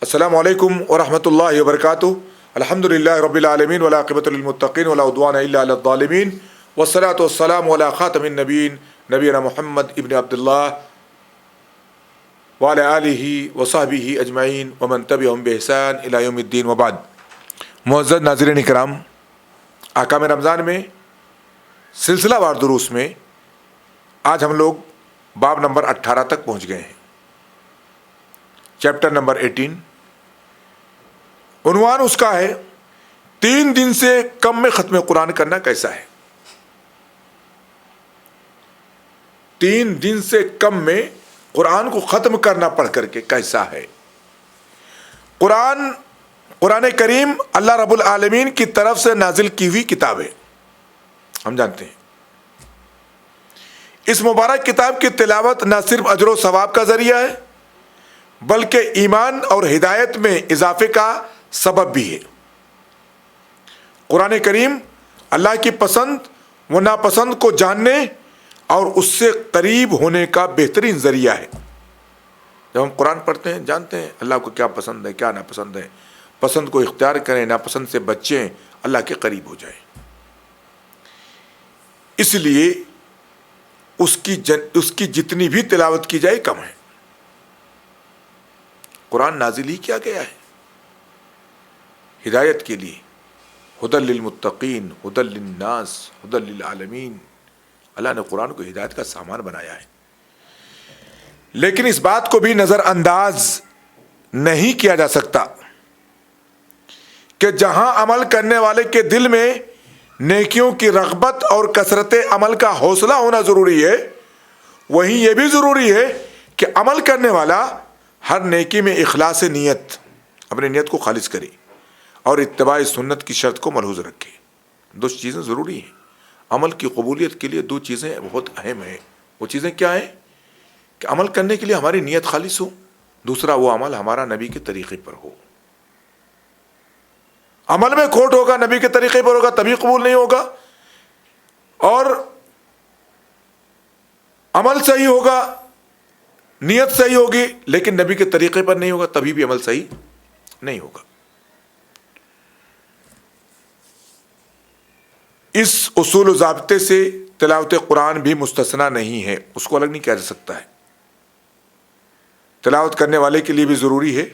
السلام علیکم ورحمۃ اللہ وبرکاتہ. الحمد للہ رب العالمین والعاقبۃ للمتقین ولا عدوان الا علی الظالمین والصلاۃ والسلام علی خاتم النبیین نبینا محمد ابن عبداللہ وعلی آلہ وصحبہ اجمعین ومن تبعہم بإحسان الی یوم الدین وبعد. معزز ناظرین کرام، احکام رمضان میں سلسلہ وار دروس میں آج ہم لوگ باب نمبر 18 تک پہنچ گئے ہیں. Chapter number 18. عنوان اس کا ہے 3 دن سے کم میں ختم قرآن کرنا کیسا ہے. 3 دن سے کم میں قرآن کو ختم کرنا پڑھ کر کے کیسا ہے. قرآن کریم اللہ رب العالمین کی طرف سے نازل کی ہوئی کتاب ہے، ہم جانتے ہیں. اس مبارک کتاب کی تلاوت نہ صرف اجر و ثواب کا ذریعہ ہے بلکہ ایمان اور ہدایت میں اضافے کا سبب بھی ہے. قرآن کریم اللہ کی پسند و ناپسند کو جاننے اور اس سے قریب ہونے کا بہترین ذریعہ ہے. جب ہم قرآن پڑھتے ہیں جانتے ہیں اللہ کو کیا پسند ہے کیا ناپسند ہے. پسند کو اختیار کریں، ناپسند سے بچیں، اللہ کے قریب ہو جائیں. اس لیے اس کی جتنی بھی تلاوت کی جائے کم ہے. قرآن نازل ہی کیا گیا ہے ہدایت کے لیے، ہدی للمتقین، ہدی للناس، ہدی للعالمین. اللہ نے قرآن کو ہدایت کا سامان بنایا ہے. لیکن اس بات کو بھی نظر انداز نہیں کیا جا سکتا کہ جہاں عمل کرنے والے کے دل میں نیکیوں کی رغبت اور کثرت عمل کا حوصلہ ہونا ضروری ہے، وہیں یہ بھی ضروری ہے کہ عمل کرنے والا ہر نیکی میں اخلاص نیت، اپنی نیت کو خالص کرے اور اتباع سنت کی شرط کو ملحوظ رکھے. 2 چیزیں ضروری ہیں. عمل کی قبولیت کے لیے 2 چیزیں بہت اہم ہیں. وہ چیزیں کیا ہیں؟ کہ عمل کرنے کے لیے ہماری نیت خالص ہو، دوسرا وہ عمل ہمارا نبی کے طریقے پر ہو. عمل میں کھوٹ ہوگا، نبی کے طریقے پر ہوگا تبھی قبول نہیں ہوگا، اور عمل صحیح ہوگا، نیت صحیح ہوگی لیکن نبی کے طریقے پر نہیں ہوگا تبھی بھی عمل صحیح نہیں ہوگا. اس اصول و ضابطے سے تلاوت قرآن بھی مستثنا نہیں ہے، اس کو الگ نہیں کیا جا سکتا ہے. تلاوت کرنے والے کے لیے بھی ضروری ہے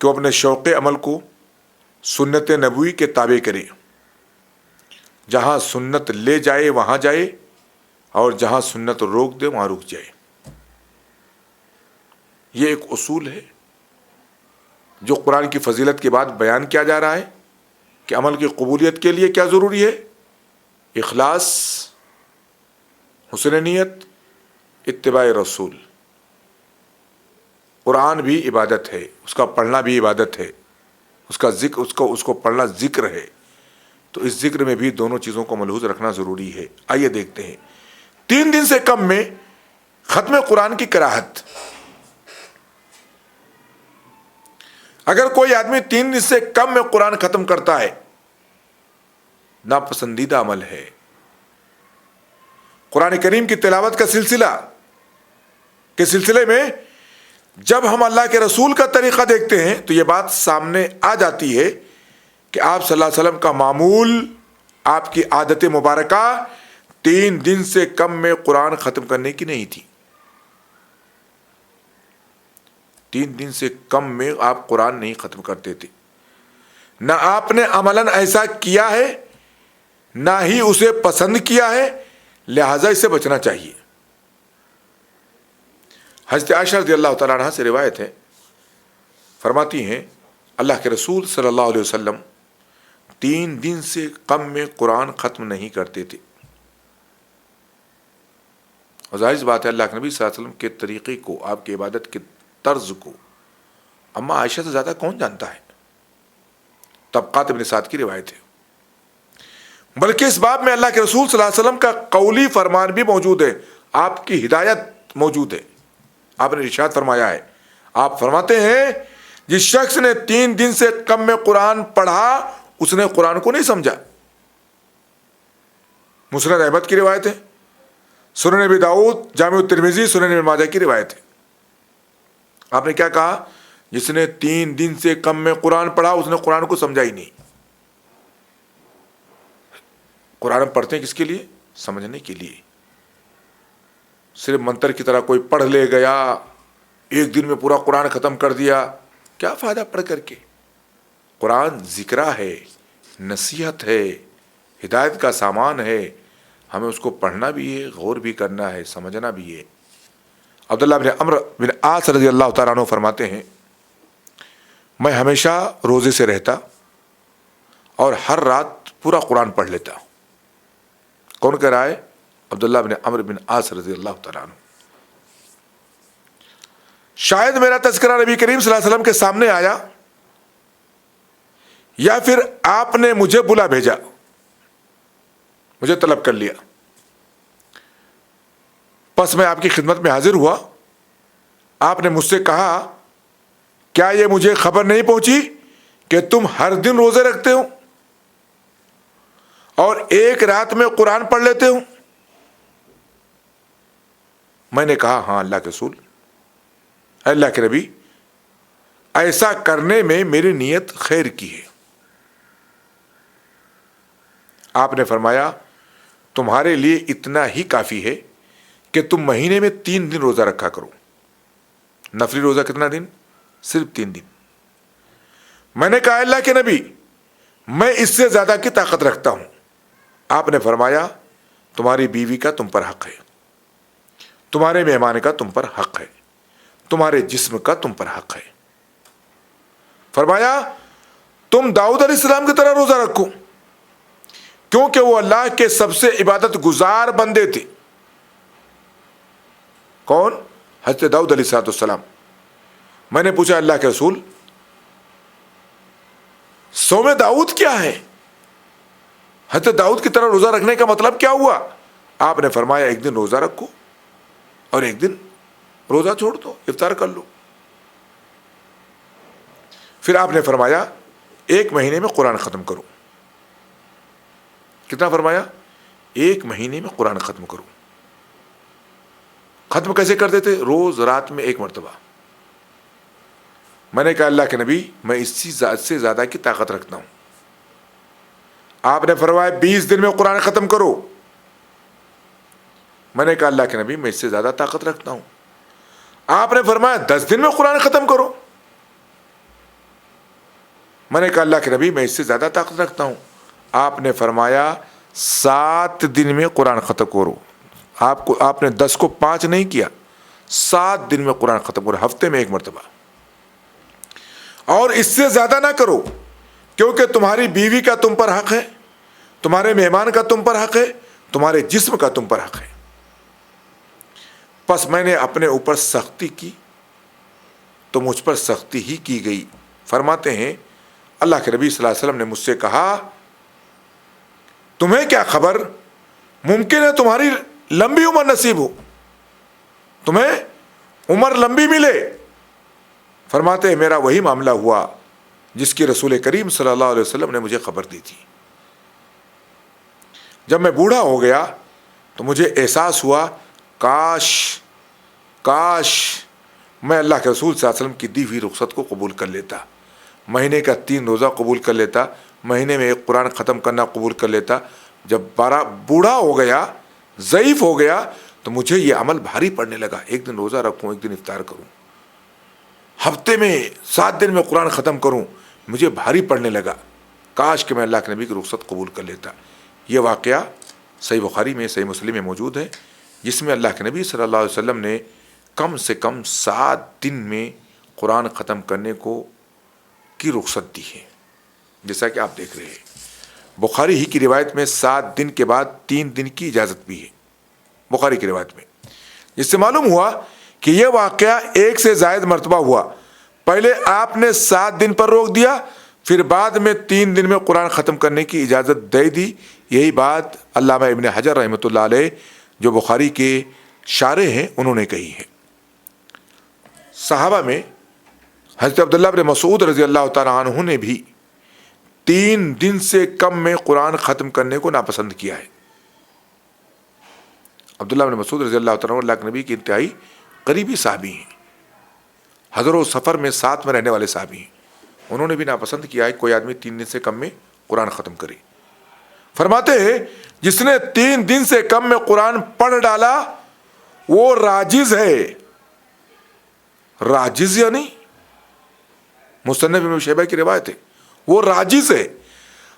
کہ وہ اپنے شوق عمل کو سنت نبوی کے تابع کرے. جہاں سنت لے جائے وہاں جائے اور جہاں سنت روک دے وہاں رک جائے. یہ ایک اصول ہے جو قرآن کی فضیلت کے بعد بیان کیا جا رہا ہے کہ عمل کی قبولیت کے لیے کیا ضروری ہے؟ اخلاص، حسن نیت، اتباع رسول. قرآن بھی عبادت ہے، اس کا پڑھنا بھی عبادت ہے، اس کا ذکر اس کو پڑھنا ذکر ہے. تو اس ذکر میں بھی دونوں چیزوں کو ملحوظ رکھنا ضروری ہے. آئیے دیکھتے ہیں 3 دن سے کم میں ختم قرآن کی کراہت. اگر کوئی آدمی 3 دن سے کم میں قرآن ختم کرتا ہے، ناپسندیدہ عمل ہے. قرآن کریم کی تلاوت کا سلسلے میں جب ہم اللہ کے رسول کا طریقہ دیکھتے ہیں تو یہ بات سامنے آ جاتی ہے کہ آپ صلی اللہ علیہ وسلم کا معمول، آپ کی عادت مبارکہ 3 دن سے کم میں قرآن ختم کرنے کی نہیں تھی. 3 دن سے کم میں آپ قرآن نہیں ختم کرتے تھے. نہ آپ نے عملاً ایسا کیا ہے نہ ہی اسے پسند کیا ہے، لہذا اس سے بچنا چاہیے. حضرت عائشہ رضی اللہ تعالیٰ عنہ سے روایت ہے، فرماتی ہیں اللہ کے رسول صلی اللہ علیہ وسلم 3 دن سے کم میں قرآن ختم نہیں کرتے تھے. اور ظاہر بات ہے اللہ کے نبی صلی اللہ علیہ وسلم کے طریقے کو، آپ کی عبادت کے طرز کو اما عائشہ سے زیادہ کون جانتا ہے؟ طبقات ابن سعد کی روایت ہے. بلکہ اس باب میں اللہ کے رسول صلی اللہ علیہ وسلم کا قولی فرمان بھی موجود ہے، آپ کی ہدایت موجود ہے. آپ نے ارشاد فرمایا ہے، آپ فرماتے ہیں جس شخص نے 3 دن سے کم میں قرآن پڑھا اس نے قرآن کو نہیں سمجھا. مسند احمد کی روایت ہے، سنن ابی داؤد، جامع الترمذی، سنن ابن ماجہ کی روایت ہے. آپ نے کیا کہا؟ جس نے 3 دن سے کم میں قرآن پڑھا اس نے قرآن کو سمجھا ہی نہیں. قرآن پڑھتے ہیں کس کے لیے؟ سمجھنے کے لیے. صرف منتر کی طرح کوئی پڑھ لے گیا، ایک دن میں پورا قرآن ختم کر دیا، کیا فائدہ پڑھ کر کے؟ قرآن ذکرہ ہے، نصیحت ہے، ہدایت کا سامان ہے. ہمیں اس کو پڑھنا بھی ہے، غور بھی کرنا ہے، سمجھنا بھی ہے. عبداللہ بن عمرو بن عاص رضی اللہ تعالیٰ عنہ فرماتے ہیں میں ہمیشہ روزے سے رہتا اور ہر رات پورا قرآن پڑھ لیتا. کون کہہ رہا ہے؟ عبداللہ بن عمرو بن عاص رضی اللہ تعالیٰ عنہ. شاید میرا تذکرہ نبی کریم صلی اللہ علیہ وسلم کے سامنے آیا یا پھر آپ نے مجھے بلا بھیجا، مجھے طلب کر لیا. پس میں آپ کی خدمت میں حاضر ہوا. آپ نے مجھ سے کہا کیا یہ مجھے خبر نہیں پہنچی کہ تم ہر دن روزے رکھتے ہو اور ایک رات میں قرآن پڑھ لیتے ہو؟ میں نے کہا ہاں اللہ کے رسول، اللہ کے نبی، ایسا کرنے میں میری نیت خیر کی ہے. آپ نے فرمایا تمہارے لیے اتنا ہی کافی ہے کہ تم مہینے میں 3 دن روزہ رکھا کرو. نفلی روزہ کتنا دن؟ صرف 3 دن. میں نے کہا اللہ کے نبی میں اس سے زیادہ کی طاقت رکھتا ہوں. آپ نے فرمایا تمہاری بیوی کا تم پر حق ہے، تمہارے مہمان کا تم پر حق ہے، تمہارے جسم کا تم پر حق ہے. فرمایا تم داؤد علیہ السلام کی طرح روزہ رکھو کیونکہ وہ اللہ کے سب سے عبادت گزار بندے تھے. کون؟ حضرت داؤد علیہ السلام. میں نے پوچھا اللہ کے رسول صوم داؤد کیا ہے؟ حضرت داؤد کی طرح روزہ رکھنے کا مطلب کیا ہوا؟ آپ نے فرمایا ایک دن روزہ رکھو اور ایک دن روزہ چھوڑ دو، افطار کر لو. پھر آپ نے فرمایا 1 مہینے میں قرآن ختم کرو. کتنا فرمایا؟ 1 مہینے میں قرآن ختم کرو. ختم کیسے کرتے تھے؟ روز رات میں 1 مرتبہ. میں نے کہا اللہ کے نبی میں اس سے زیادہ کی طاقت رکھتا ہوں. آپ نے فرمایا 20 دن میں قرآن ختم کرو. میں نے کہا اللہ کے نبی میں اس سے زیادہ طاقت رکھتا ہوں. آپ نے فرمایا 10 دن میں قرآن ختم کرو. میں نے کہا اللہ کے نبی میں اس سے زیادہ طاقت رکھتا ہوں. آپ نے فرمایا 7 دن میں قرآن ختم کرو. آپ نے 10 کو 5 نہیں کیا، 7 دن میں قرآن ختم کرو، ہفتے میں 1 مرتبہ. اور اس سے زیادہ نہ کرو کیونکہ تمہاری بیوی کا تم پر حق ہے، تمہارے مہمان کا تم پر حق ہے، تمہارے جسم کا تم پر حق ہے. پس میں نے اپنے اوپر سختی کی تو مجھ پر سختی ہی کی گئی. فرماتے ہیں اللہ کے نبی صلی اللہ علیہ وسلم نے مجھ سے کہا تمہیں کیا خبر، ممکن ہے تمہاری لمبی عمر نصیب ہو، تمہیں عمر لمبی ملے. فرماتے ہیں میرا وہی معاملہ ہوا جس کی رسول کریم صلی اللہ علیہ وسلم نے مجھے خبر دی تھی. جب میں بوڑھا ہو گیا تو مجھے احساس ہوا کاش میں اللہ کے رسول صلی اللہ علیہ وسلم کی دی ہوئی رخصت کو قبول کر لیتا، مہینے کا 3 روزہ قبول کر لیتا، مہینے میں 1 قرآن ختم کرنا قبول کر لیتا. جب بوڑھا ہو گیا، ضعیف ہو گیا تو مجھے یہ عمل بھاری پڑنے لگا. 1 دن روزہ رکھوں، 1 دن افطار کروں، ہفتے میں 7 دن میں قرآن ختم کروں، مجھے بھاری پڑنے لگا. کاش کہ میں اللہ کے نبی کی رخصت قبول کر لیتا. یہ واقعہ صحیح بخاری میں، صحیح مسلم میں موجود ہے، جس میں اللہ کے نبی صلی اللہ علیہ وسلم نے کم سے کم 7 دن میں قرآن ختم کرنے کی رخصت دی ہے. جیسا کہ آپ دیکھ رہے ہیں بخاری ہی کی روایت میں 7 دن کے بعد 3 دن کی اجازت بھی ہے بخاری کی روایت میں. جس سے معلوم ہوا کہ یہ واقعہ 1 سے زائد مرتبہ ہوا. پہلے آپ نے 7 دن پر روک دیا، پھر بعد میں 3 دن میں قرآن ختم کرنے کی اجازت دے دی. یہی بات علامہ ابن حجر رحمۃ اللہ علیہ جو بخاری کے شارح ہیں انہوں نے کہی ہے. صحابہ میں حضرت عبداللہ بن مسعود رضی اللہ تعالیٰ عنہ نے بھی 3 دن سے کم میں قرآن ختم کرنے کو ناپسند کیا ہے. عبداللہ بن مسعود رضی اللہ تعالیٰ عنہ اللہ کے نبی کے انتہائی قریبی صحابی ہیں. حضر و سفر میں ساتھ میں رہنے والے صحابی ہیں، انہوں نے بھی ناپسند کیا ہے کوئی آدمی 3 دن سے کم میں قرآن ختم کرے۔ فرماتے ہیں جس نے 3 دن سے کم میں قرآن پڑھ ڈالا وہ راجز ہے۔ راجز یعنی مصنف ابن شیبہ کی روایت ہے، وہ راجز ہے۔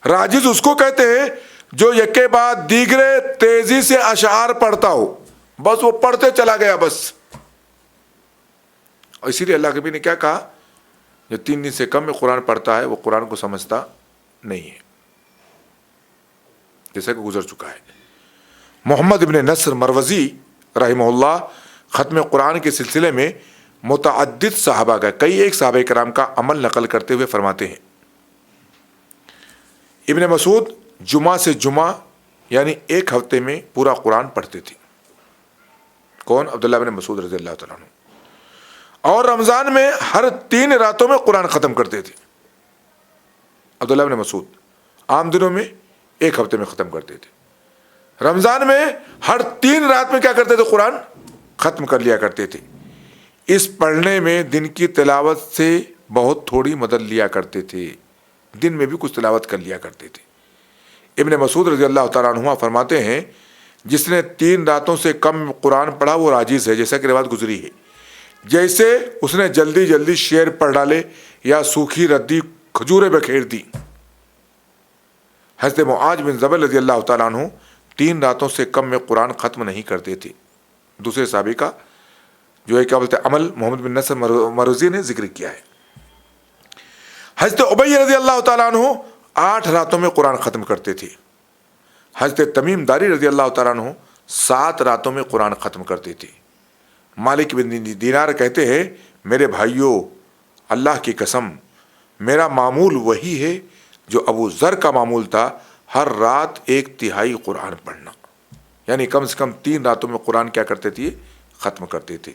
راجز اس کو کہتے ہیں جو یکے بعد دیگرے تیزی سے اشعار پڑھتا ہو، بس وہ پڑھتے چلا گیا بس۔ اور اسی لیے اللہ کے نبی نے کیا کہا، جو 3 دن سے کم میں قرآن پڑھتا ہے وہ قرآن کو سمجھتا نہیں ہے، جیسا کہ گزر چکا ہے۔ محمد ابن نصر مروزی رحمہ اللہ ختم قرآن کے سلسلے میں متعدد صحابہ کا کئی ایک صحابہ کرام کا عمل نقل کرتے ہوئے فرماتے ہیں، ابن مسعود جمعہ سے جمعہ یعنی ایک ہفتے میں پورا قرآن پڑھتے تھے۔ کون؟ عبداللہ بن مسعود رضی اللہ تعالیٰ عنہ۔ اور رمضان میں ہر 3 راتوں میں قرآن ختم کرتے تھے۔ عبداللہ بن مسعود عام دنوں میں ایک ہفتے میں ختم کرتے تھے، رمضان میں ہر 3 رات میں کیا کرتے تھے؟ قرآن ختم کر لیا کرتے تھے۔ اس پڑھنے میں دن کی تلاوت سے بہت تھوڑی مدد لیا کرتے تھے، دن میں بھی کچھ تلاوت کر لیا کرتے تھے۔ ابن مسعود رضی اللہ تعالیٰ عنہ فرماتے ہیں جس نے 3 راتوں سے کم قرآن پڑھا وہ راجز ہے، جیسا کہ روایت گزری ہے، جیسے اس نے جلدی جلدی شعر پڑھ ڈالے یا سوکھی ردی کھجوریں بکھیر دی۔ حضرت معاذ بن جبل رضی اللہ تعالیٰ عنہ 3 راتوں سے کم میں قرآن ختم نہیں کرتے تھے۔ دوسرے صحابی کا جو ہے کیا بولتے عمل محمد بن نصر مروزی نے ذکر کیا ہے۔ حضرت ابی رضی اللہ تعالیٰ عنہ 8 راتوں میں قرآن ختم کرتے تھے۔ حضرت تمیم داری رضی اللہ تعالیٰ عنہ 7 راتوں میں قرآن ختم کرتے تھے۔ مالک بن دینار کہتے ہیں میرے بھائیوں، اللہ کی قسم میرا معمول وہی ہے جو ابو ذر کا معمول تھا، ہر رات 1/3 قرآن پڑھنا، یعنی کم سے کم 3 راتوں میں قرآن کیا کرتے تھے؟ ختم کرتے تھے۔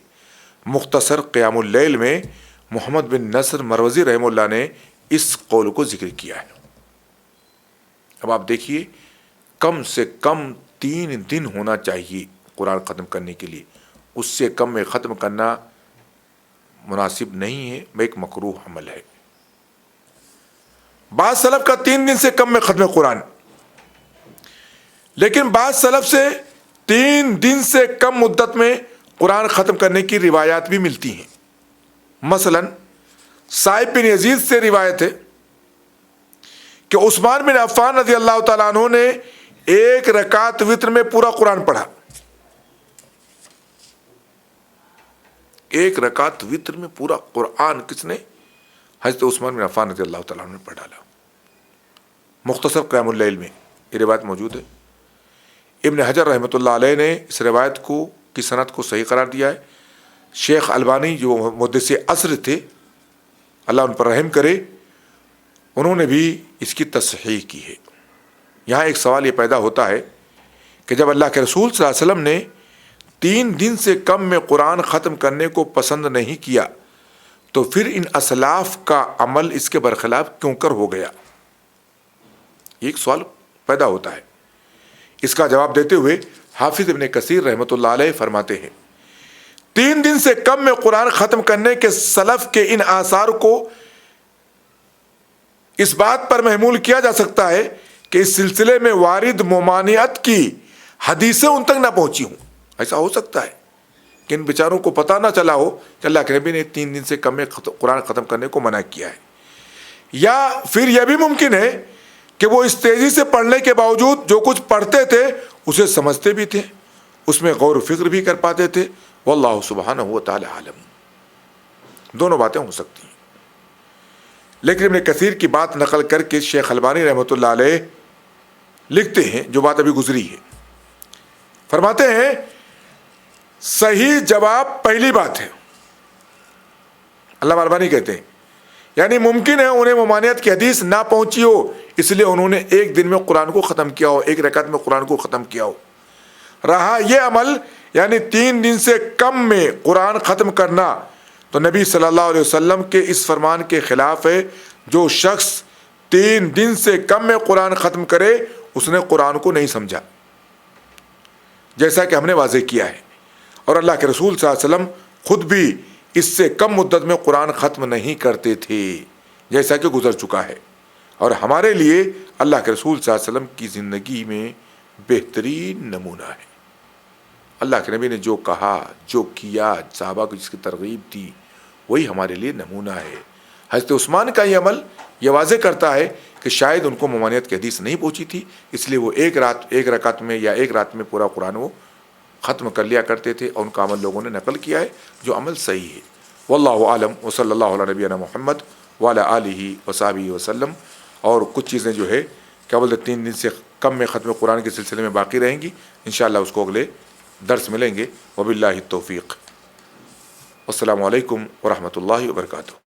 مختصر قیام اللیل میں محمد بن نصر مروزی رحمہ اللہ نے اس قول کو ذکر کیا ہے۔ اب آپ دیکھیے کم سے کم 3 دن ہونا چاہیے قرآن ختم کرنے کے لیے، اس سے کم میں ختم کرنا مناسب نہیں ہے، ایک مکروہ عمل ہے۔ بعض سلف کا 3 دن سے کم میں ختم قرآن، لیکن بعض سلف سے 3 دن سے کم مدت میں قرآن ختم کرنے کی روایات بھی ملتی ہیں۔ مثلا صائب بن یزید سے روایت ہے کہ عثمان بن عفان رضی اللہ تعالیٰ عنہ نے 1 رکعت وتر میں پورا قرآن پڑھا۔ 1 رکعت وتر میں پورا قرآن کس نے؟ حضرت عثمان بن عفان رضی اللہ تعالیٰ عنہ نے پڑھ ڈالا۔ مختصر قیام اللیل میں یہ روایت موجود ہے۔ ابن حجر رحمۃ اللہ علیہ نے اس روایت کی سند کو صحیح قرار دیا ہے۔ شیخ البانی جو محدث عصر تھے، اللہ ان پر رحم کرے، انہوں نے بھی اس کی تصحیح کی ہے۔ یہاں ایک سوال یہ پیدا ہوتا ہے کہ جب اللہ کے رسول صلی اللہ علیہ وسلم نے 3 دن سے کم میں قرآن ختم کرنے کو پسند نہیں کیا تو پھر ان اسلاف کا عمل اس کے برخلاف کیوں کر ہو گیا؟ ایک سوال پیدا ہوتا ہے۔ اس کا جواب دیتے ہوئے حافظ ابن کثیر رحمۃ اللہ علیہ فرماتے ہیں 3 دن سے کم میں قرآن ختم کرنے کے سلف کے ان آثار کو اس بات پر محمول کیا جا سکتا ہے کہ اس سلسلے میں وارد ممانعت کی حدیثیں ان تک نہ پہنچی ہوں۔ ایسا ہو سکتا ہے کہ ان بیچاروں کو پتہ نہ چلا ہو کہ اللہ کے نبی نے 3 دن سے کم میں قرآن ختم کرنے کو منع کیا ہے، یا پھر یہ بھی ممکن ہے کہ وہ اس تیزی سے پڑھنے کے باوجود جو کچھ پڑھتے تھے اسے سمجھتے بھی تھے، اس میں غور و فکر بھی کر پاتے تھے۔ واللہ سبحانہ و تعالی عالم۔ دونوں باتیں ہو سکتی ہیں، لیکن ابن کثیر کی بات نقل کر کے شیخ البانی رحمۃ اللہ علیہ لکھتے ہیں جو بات ابھی گزری ہے، فرماتے ہیں صحیح جواب پہلی بات ہے۔ علامہ البانی کہتے ہیں یعنی ممکن ہے انہیں ممانعت کی حدیث نہ پہنچی ہو، اس لیے انہوں نے 1 دن میں قرآن کو ختم کیا ہو، 1 رکعت میں قرآن کو ختم کیا ہو۔ رہا یہ عمل یعنی 3 دن سے کم میں قرآن ختم کرنا، تو نبی صلی اللہ علیہ وسلم کے اس فرمان کے خلاف ہے، جو شخص 3 دن سے کم میں قرآن ختم کرے اس نے قرآن کو نہیں سمجھا، جیسا کہ ہم نے واضح کیا ہے۔ اور اللہ کے رسول صلی اللہ علیہ وسلم خود بھی اس سے کم مدت میں قرآن ختم نہیں کرتے تھے، جیسا کہ گزر چکا ہے، اور ہمارے لیے اللہ کے رسول صلی اللہ علیہ وسلم کی زندگی میں بہترین نمونہ ہے۔ اللہ کے نبی نے جو کہا، جو کیا، صحابہ کو جس کی ترغیب دی، وہی ہمارے لیے نمونہ ہے۔ حضرت عثمان کا یہ عمل یہ واضح کرتا ہے کہ شاید ان کو ممانعت کی حدیث نہیں پہنچی تھی، اس لیے وہ ایک رکعت میں یا ایک رات میں پورا قرآن وہ ختم کر لیا کرتے تھے، اور ان کا عمل لوگوں نے نقل کیا ہے، جو عمل صحیح ہے۔ واللہ عالم، وصلی اللہ علیہ نبینا محمد وعلی آلہ وصحبہ وسلم۔ اور کچھ چیزیں جو ہے کیا بولتے 3 دن سے کم میں ختم قرآن کے سلسلے میں باقی رہیں گی، انشاءاللہ اس کو اگلے درس ملیں گے۔ وباللہ التوفیق، السلام علیکم ورحمۃ اللہ وبرکاتہ۔